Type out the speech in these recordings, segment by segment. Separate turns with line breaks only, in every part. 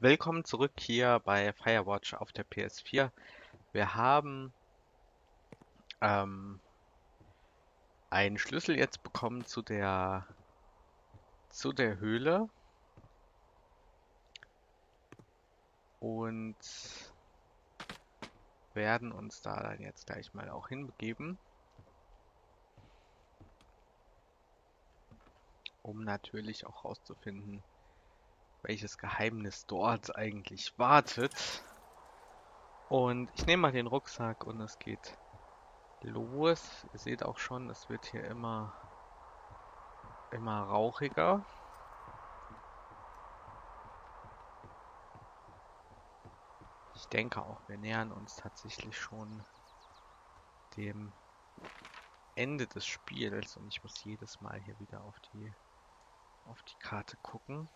Willkommen zurück hier bei Firewatch auf der PS4. Wir haben ähm, einen Schlüssel jetzt bekommen zu der Höhle und werden uns da dann jetzt gleich mal auch hinbegeben, um natürlich auch herauszufinden, welches Geheimnis dort eigentlich wartet. Und ich nehme mal den Rucksack und es geht los. Ihr seht auch schon, es wird hier immer rauchiger. Ich denke auch, wir nähern uns tatsächlich schon dem Ende des Spiels und ich muss jedes Mal hier wieder auf die Karte gucken,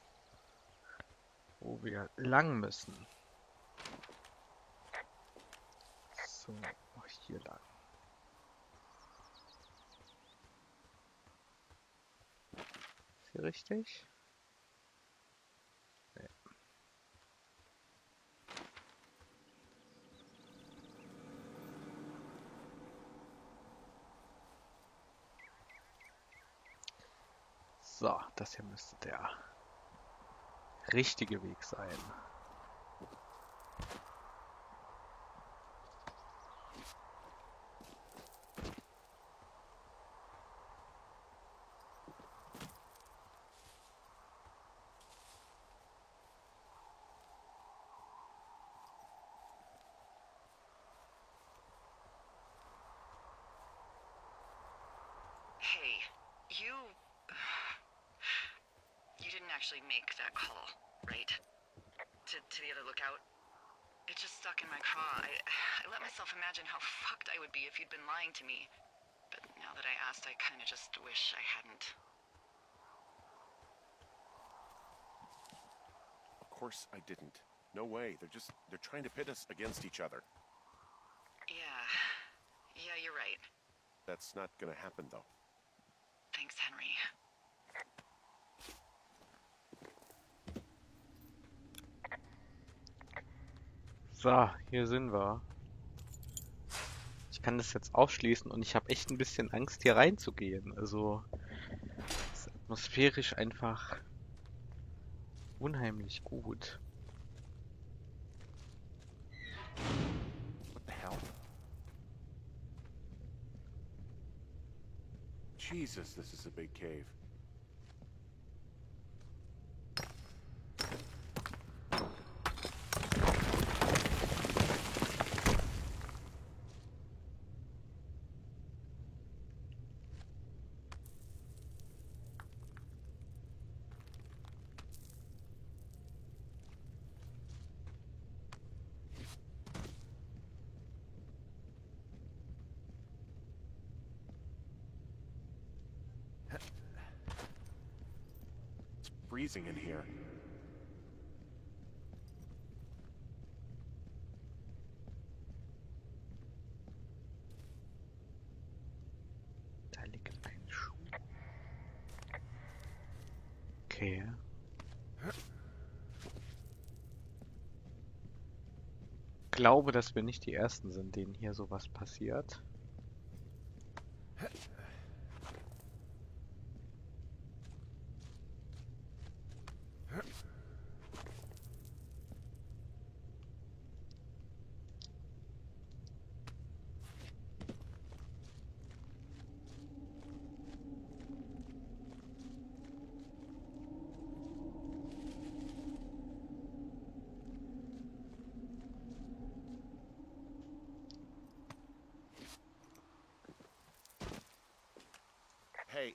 wo wir lang müssen. So, hier lang. Ist hier richtig? Nee. So, das hier müsste der richtige Weg sein.
Hey, you... You didn't actually make that call, right? To the other lookout? It just stuck in my craw. I let myself imagine how fucked I would be if you'd been lying to me. But now that I asked, I kinda just wish I hadn't.
Of course I didn't. No way. They're trying to pit us against each other.
Yeah, you're right.
That's not gonna happen, though.
Thanks, Henry.
So, hier sind wir. Ich kann das jetzt ausschließen und ich habe echt ein bisschen Angst, hier reinzugehen. Also, es ist atmosphärisch einfach unheimlich gut.
What the hell? Jesus, this is a big cave. It's freezing in here.
Da liegt ein Schuh. Okay. Ich glaube, dass wir nicht die Ersten sind, denen hier sowas passiert.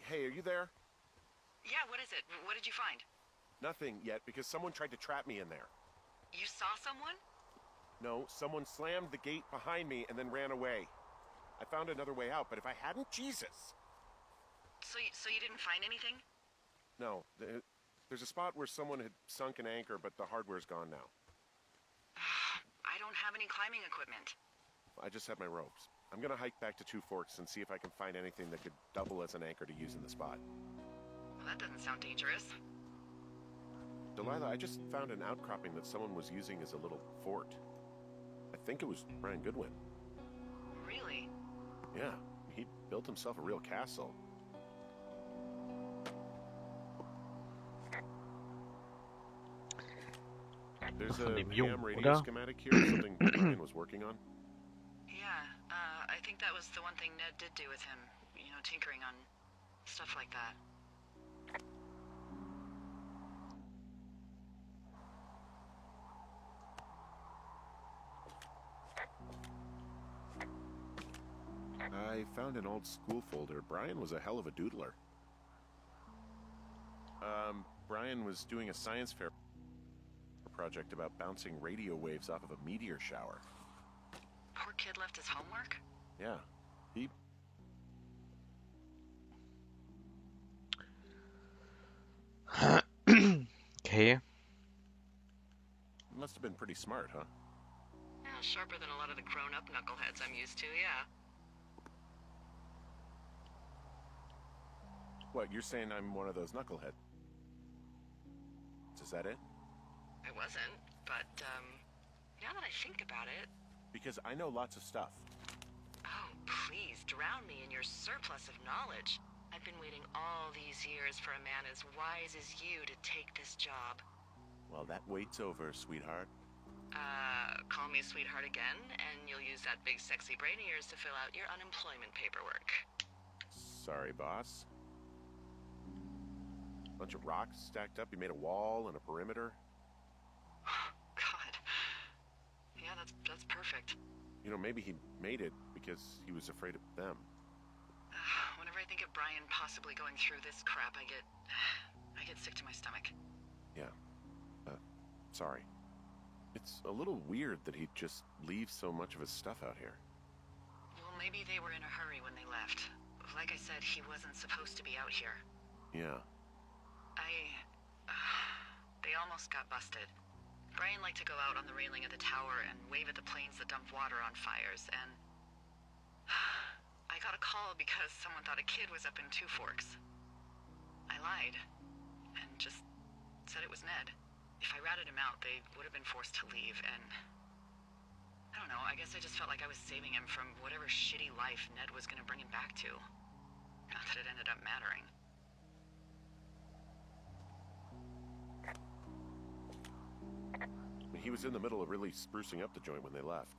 Hey, are you there?
Yeah, what is it? What did you find?
Nothing yet, because someone tried to trap me in there.
You saw someone?
No, someone slammed the gate behind me and then ran away. I found another way out, but if I hadn't, Jesus!
So you didn't find anything?
No, there's a spot where someone had sunk an anchor, but the hardware's gone now.
I don't have any climbing equipment.
I just have my ropes. I'm gonna hike back to Two Forks and see if I can find anything that could double as an anchor to use in the spot.
Well, that doesn't sound dangerous.
Delilah, I just found an outcropping that someone was using as a little fort. I think it was Brian Goodwin.
Really?
Yeah, he built himself a real castle. There's
Von
a
dem Jungen,
ham radio
oder?
schematic here, something Brian was working on.
Yeah, I think that was the one thing Ned did do with him. You know, tinkering on stuff like that.
I found an old school folder. Brian was a hell of a doodler. Brian was doing a science fair project about bouncing radio waves off of a meteor shower.
Poor kid left his homework?
Yeah, he
Okay.
must have been pretty smart, huh?
Yeah, sharper than a lot of the grown-up knuckleheads I'm used to, yeah.
What, you're saying I'm one of those knuckleheads? Is that it?
I wasn't, but, now that I think about it...
Because I know lots of stuff.
Oh, please, drown me in your surplus of knowledge. I've been waiting all these years for a man as wise as you to take this job.
Well, that wait's over, sweetheart.
Call me sweetheart again, and you'll use that big sexy brain of yours to fill out your unemployment paperwork.
Sorry, boss. Bunch of rocks stacked up. You made a wall and a perimeter.
God. Yeah, that's perfect.
You know, maybe he made it because he was afraid of them.
Whenever I think of Brian possibly going through this crap, I get sick to my stomach.
Yeah. Sorry. It's a little weird that he'd just leave so much of his stuff out here.
Well, maybe they were in a hurry when they left. Like I said, he wasn't supposed to be out here.
Yeah.
They almost got busted. Brian liked to go out on the railing of the tower and wave at the planes that dumped water on fires, and... I got a call because someone thought a kid was up in Two Forks. I lied, and just said it was Ned. If I ratted him out, they would have been forced to leave, and... I don't know, I guess I just felt like I was saving him from whatever shitty life Ned was gonna bring him back to. Not that it ended up mattering.
He was in the middle of really sprucing up the joint when they left.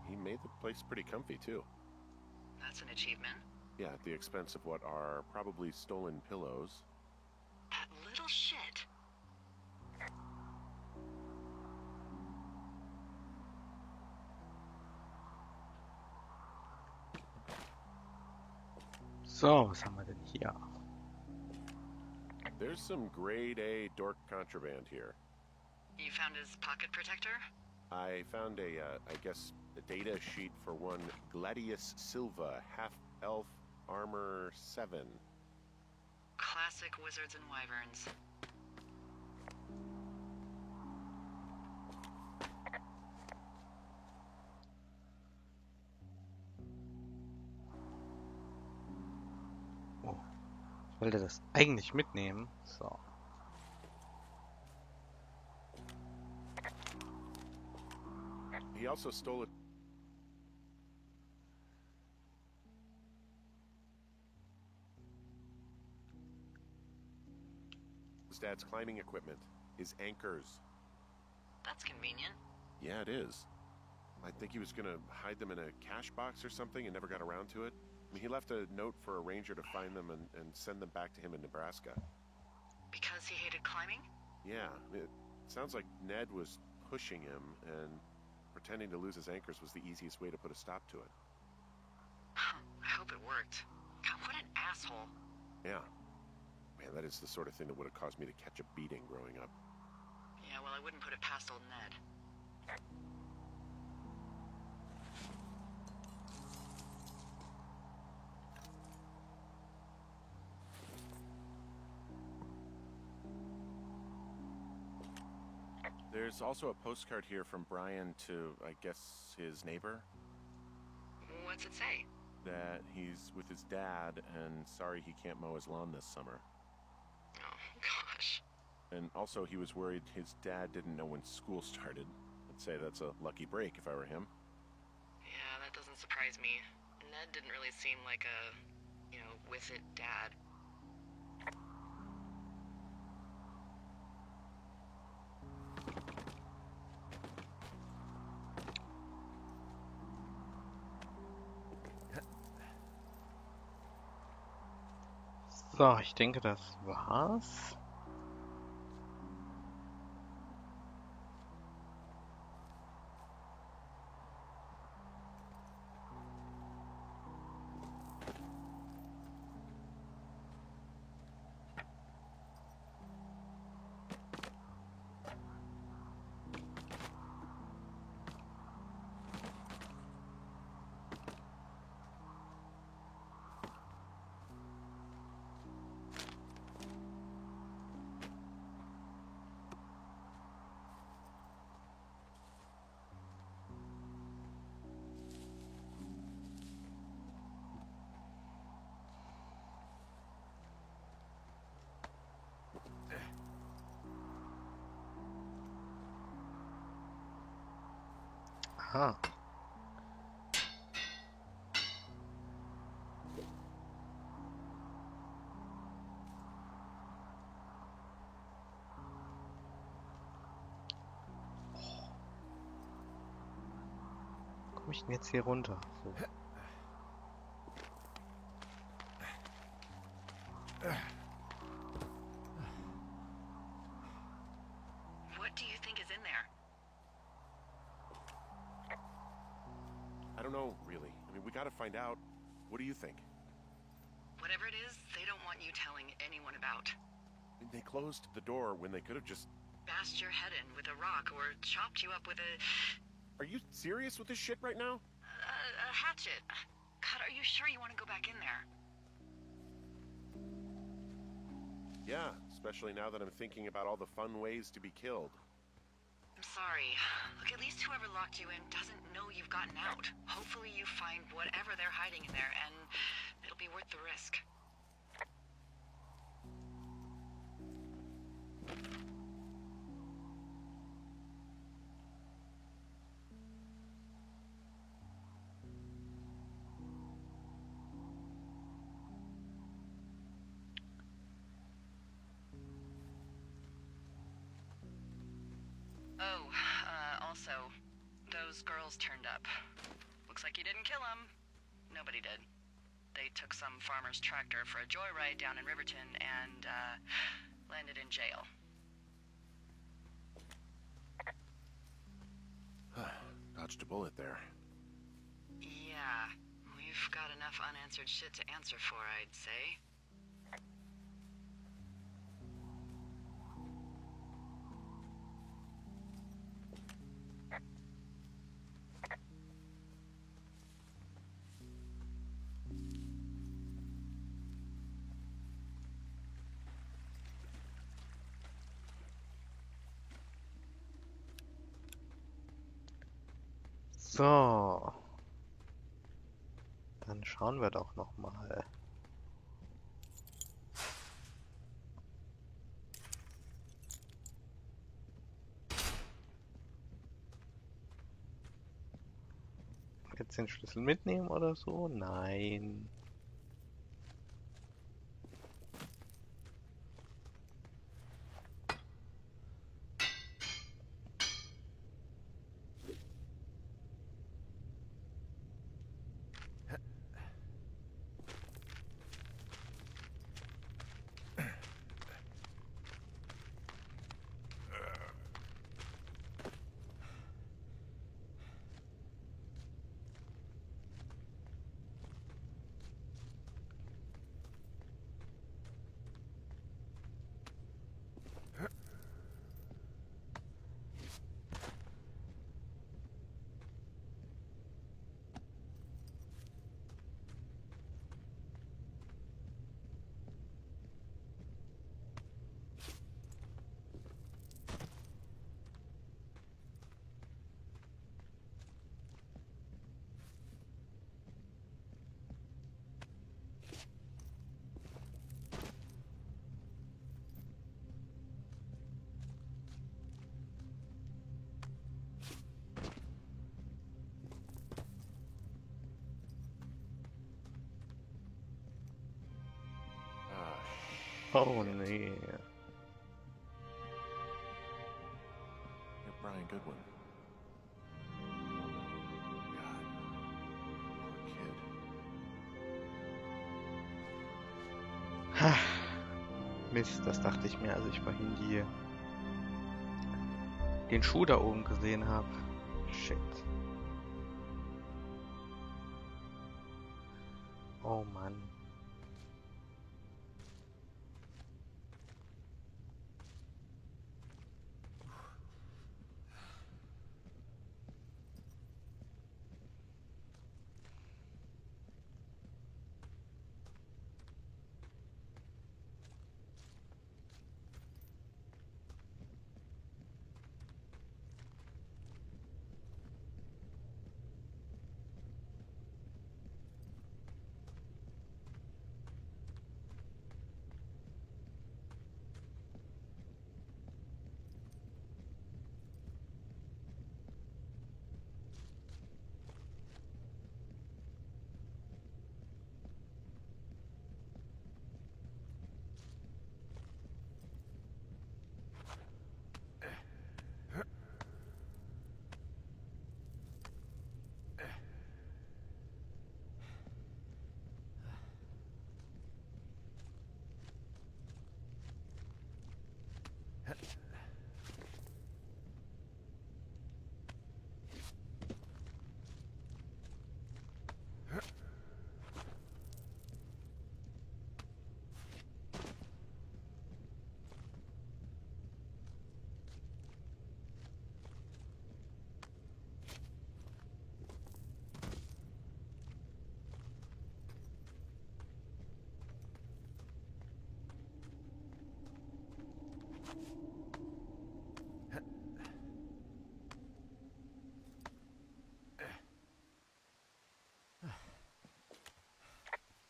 He made the place pretty comfy, too.
That's an achievement.
Yeah, at the expense of what are probably stolen pillows.
That little shit.
So, was haben wir denn hier?
There's some grade A dork contraband here.
You found his pocket protector?
I found I guess, a data sheet for one Gladius Silva, half-elf armor 7.
Classic wizards and wyverns.
Oh. Ich wollte das eigentlich mitnehmen. So.
He also stole it. His dad's climbing equipment, his anchors.
That's convenient.
Yeah, it is. I think he was gonna hide them in a cash box or something and never got around to it. I mean, he left a note for a ranger to find them and send them back to him in Nebraska.
Because he hated climbing?
Yeah, it sounds like Ned was pushing him, and pretending to lose his anchors was the easiest way to put a stop to it.
I hope it worked. God, what an asshole.
Yeah. Man, that is the sort of thing that would have caused me to catch a beating growing up.
Yeah, well, I wouldn't put it past old Ned.
There's also a postcard here from Brian to, I guess, his neighbor.
What's it say?
That he's with his dad and sorry he can't mow his lawn this summer.
Oh, gosh.
And also he was worried his dad didn't know when school started. I'd say that's a lucky break if I were him.
Yeah, that doesn't surprise me. Ned didn't really seem like a, with it dad.
So, ich denke, das war's. Aha. Komme ich denn jetzt hier runter? So.
What do you think is in there?
I don't know, really. I mean, we gotta find out. What do you think?
Whatever it is, they don't want you telling anyone about.
I mean, they closed the door when they could have just...
Bashed your head in with a rock or chopped you up with a
Are you serious with this shit right now?
hatchet. God, are you sure you want to go back in there?
Yeah, especially now that I'm thinking about all the fun ways to be killed.
I'm sorry. Look, at least whoever locked you in doesn't know you've gotten out. Hopefully you find whatever they're hiding in there, and it'll be worth the risk. Oh, also, those girls turned up. Looks like you didn't kill them. Nobody did. They took some farmer's tractor for a joyride down in Riverton and, landed in jail.
Dodged a bullet there.
Yeah, we've got enough unanswered shit to answer for, I'd say.
So. Dann schauen wir doch noch mal. Jetzt den Schlüssel mitnehmen oder so? Nein. Oh nee.
You're Brian Goodwin. God, poor kid.
Mist, das dachte ich mir, als ich vorhin den Schuh da oben gesehen habe. Shit. Oh Mann.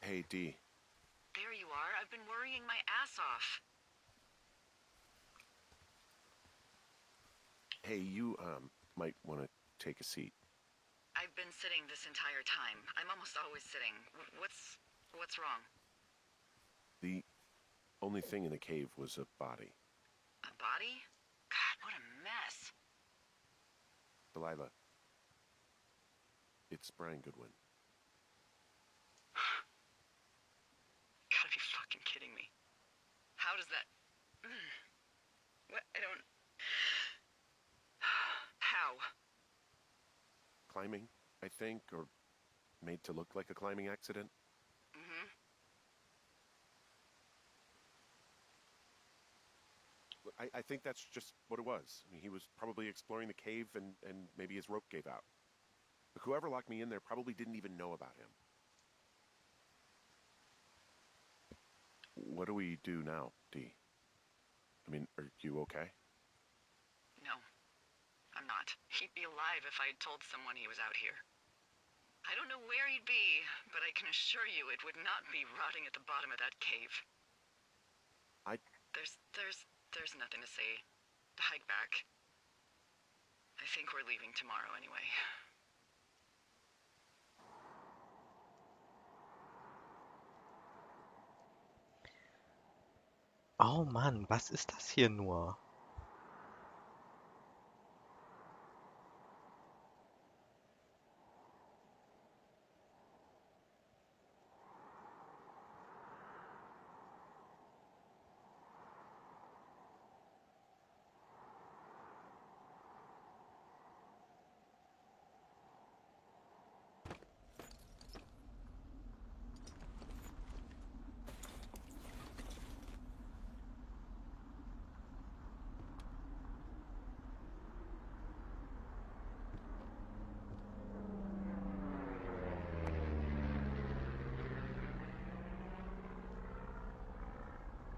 Hey, Dee.
There you are. I've been worrying my ass off.
Hey, you, might want to take a seat.
I've been sitting this entire time. I'm almost always sitting. What's wrong?
The only thing in the cave was a body.
A body? God, what a mess.
Delilah. It's Brian Goodwin.
Gotta be fucking kidding me. How does that... What? I don't... How?
Climbing, I think, or made to look like a climbing accident.
Mm-hmm.
I think that's just what it was. I mean, he was probably exploring the cave and maybe his rope gave out. But whoever locked me in there probably didn't even know about him. What do we do now, Dee? I mean, are you okay?
No, I'm not. He'd be alive if I had told someone he was out here. I don't know where he'd be, but I can assure you it would not be rotting at the bottom of that cave. There's nothing to say. Hike back. I think we're leaving tomorrow anyway.
Oh Mann, was ist das hier nur?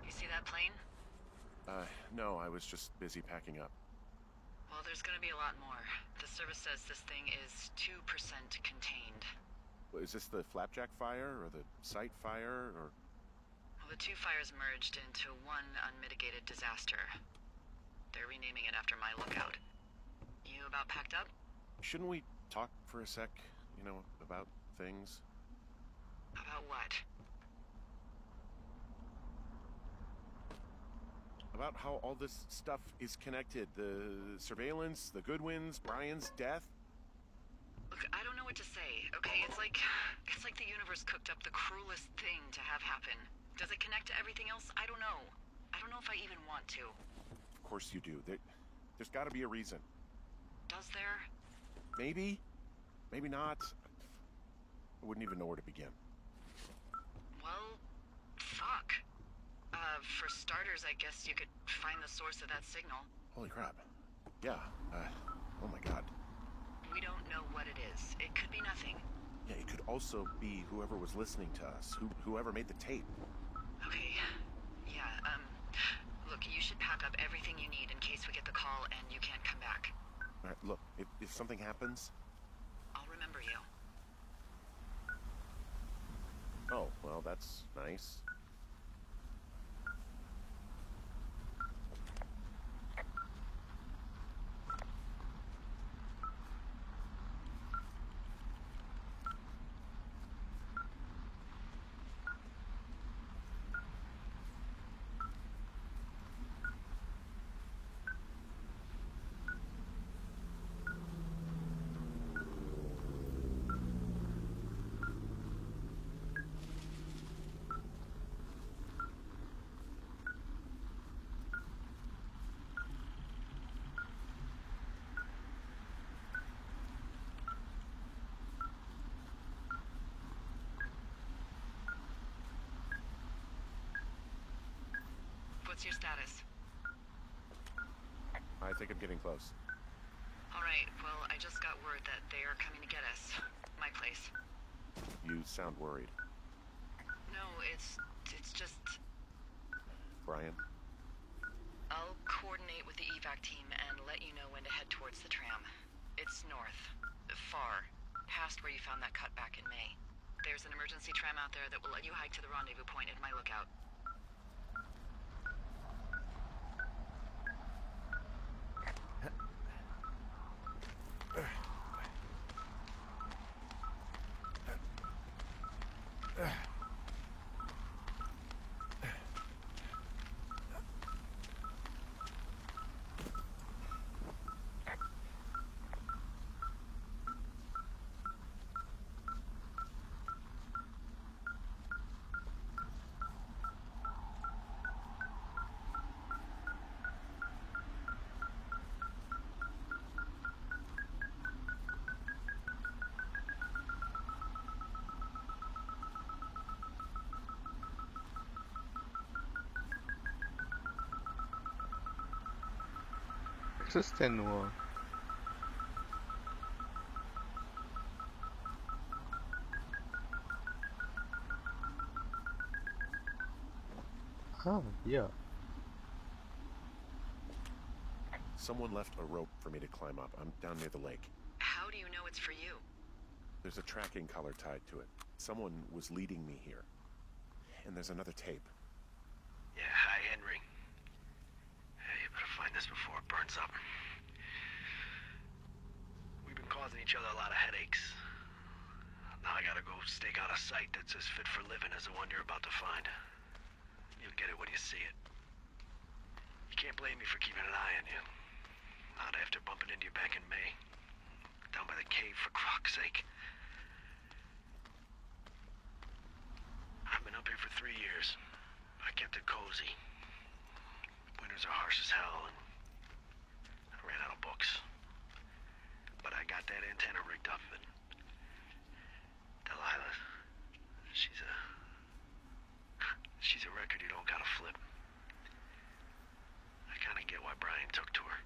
You see that plane?
No, I was just busy packing up.
Well, there's gonna be a lot more. The service says this thing is 2% contained.
Is this the Flapjack fire, or the site fire, or...?
Well, the two fires merged into one unmitigated disaster. They're renaming it after my lookout. You about packed up?
Shouldn't we talk for a sec, you know, about things?
About what?
About how all this stuff is connected. The surveillance, the Goodwins, Brian's death.
Look, I don't know what to say, okay? It's like the universe cooked up the cruelest thing to have happen. Does it connect to everything else? I don't know. I don't know if I even want to.
Of course you do. There's got to be a reason.
Does there?
Maybe. Maybe not. I wouldn't even know where to begin.
Well, fuck. For starters, I guess you could find the source of that signal.
Holy crap. Yeah. Oh my god.
We don't know what it is. It could be nothing.
Yeah, it could also be whoever was listening to us, whoever made the tape.
Okay. Yeah, look, you should pack up everything you need in case we get the call and you can't come back.
All right, look, if something happens...
I'll remember you.
Oh, well, that's nice.
What's your status?
I think I'm getting close.
Alright, well, I just got word that they are coming to get us. My place.
You sound worried.
No, it's just...
Brian?
I'll coordinate with the evac team and let you know when to head towards the tram. It's north. Far. Past where you found that cut back in May. There's an emergency tram out there that will let you hike to the rendezvous point at my lookout.
Was ist denn nur? Ah, hier.
Someone left a rope for me to climb up. I'm down near the lake.
How do you know it's for you?
There's a tracking collar tied to it. Someone was leading me here. And there's another tape.
Yeah, hi, Henry. Hey, you better find this before it burns up. We've been causing each other a lot of headaches. Now I gotta go stake out a site that's as fit for living as the one you're about to find. You'll get it when you see it. You can't blame me for keeping an eye on you. Not after bumping into you back in May. Down by the cave, for Croc's sake. I've been up here for 3 years. I kept it cozy. Winters are harsh as hell, and I ran out of books. But I got that antenna rigged up, and Delilah, she's a record you don't gotta flip. I kinda get why Brian took to her.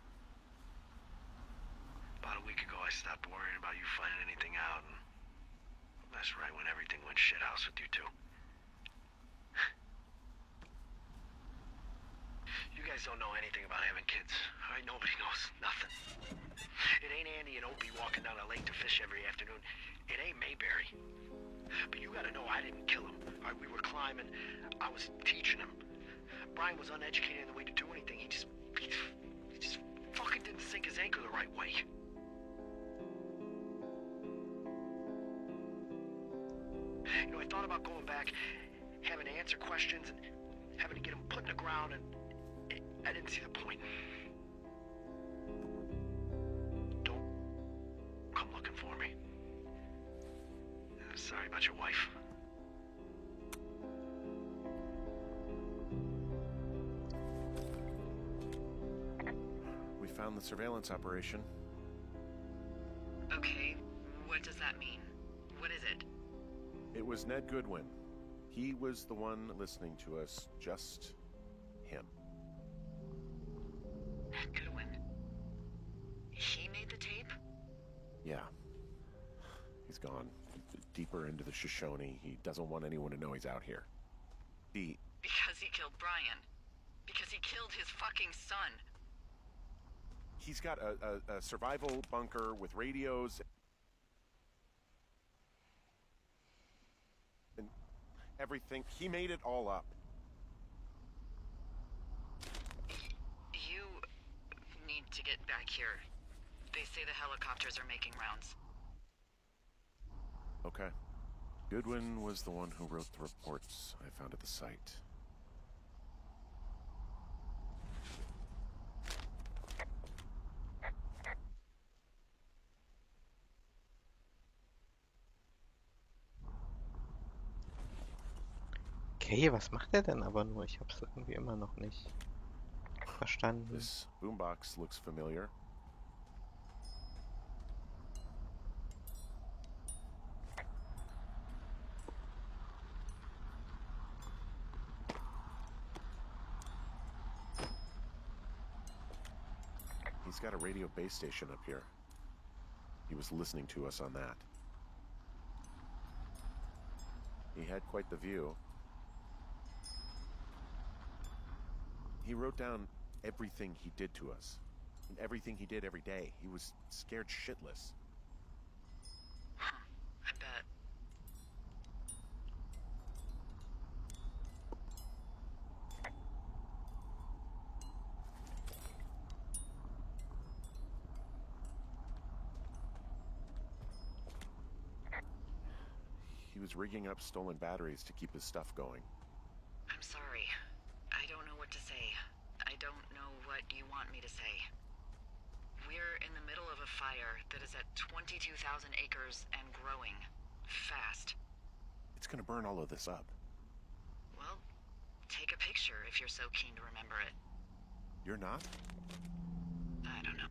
About a week ago, I stopped worrying about you finding anything out, and that's right when everything went shithouse with you two. You guys don't know anything about having kids. All right, nobody knows nothing. It ain't Andy and Opie walking down a lake to fish every afternoon. It ain't Mayberry. But you gotta know I didn't kill him. All right, we were climbing. I was teaching him. Brian was uneducated in the way to do anything. He just fucking didn't sink his anchor the right way. You know, I thought about going back, having to answer questions, and having to get him put in the ground, and I didn't see the point. Don't come looking for me. Sorry about your wife.
We found the surveillance operation.
Okay, what does that mean? What is it?
It was Ned Goodwin. He was the one listening to us, just him.
Ned Goodwin. He made the tape?
Yeah. He's gone deeper into the Shoshone. He doesn't want anyone to know he's out here.
Because he killed Brian. Because he killed his fucking son.
He's got a survival bunker with radios and everything. He made it all up.
You need to get back here. They say the helicopters are making rounds.
Okay. Goodwin was the one who wrote the reports I found at the site.
Okay, was macht er denn aber nur? Ich hab's irgendwie immer noch nicht verstanden.
This boombox looks familiar. He's got a radio base station up here. He was listening to us on that. He had quite the view. He wrote down everything he did to us, and everything he did every day. He was scared shitless.
I bet.
He was rigging up stolen batteries to keep his stuff going.
I'm sorry. I don't know what to say. I don't know what you want me to say. We're in the middle of a fire that is at 22,000 acres and growing. Fast.
It's gonna burn all of this up.
Well, take a picture if you're so keen to remember it.
You're not?
I don't know.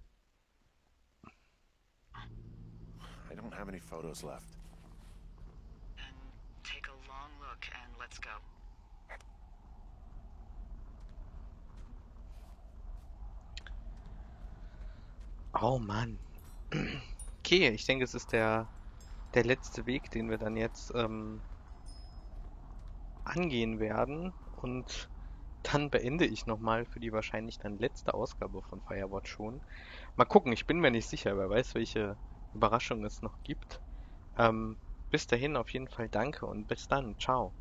I don't have any photos left.
Then take a long look and let's go.
Oh Mann. Okay, ich denke, es ist der letzte Weg, den wir dann jetzt angehen werden. Und dann beende ich nochmal für die wahrscheinlich dann letzte Ausgabe von Firewatch schon. Mal gucken, ich bin mir nicht sicher, wer weiß, welche Überraschungen es noch gibt. Bis dahin auf jeden Fall danke und bis dann. Ciao.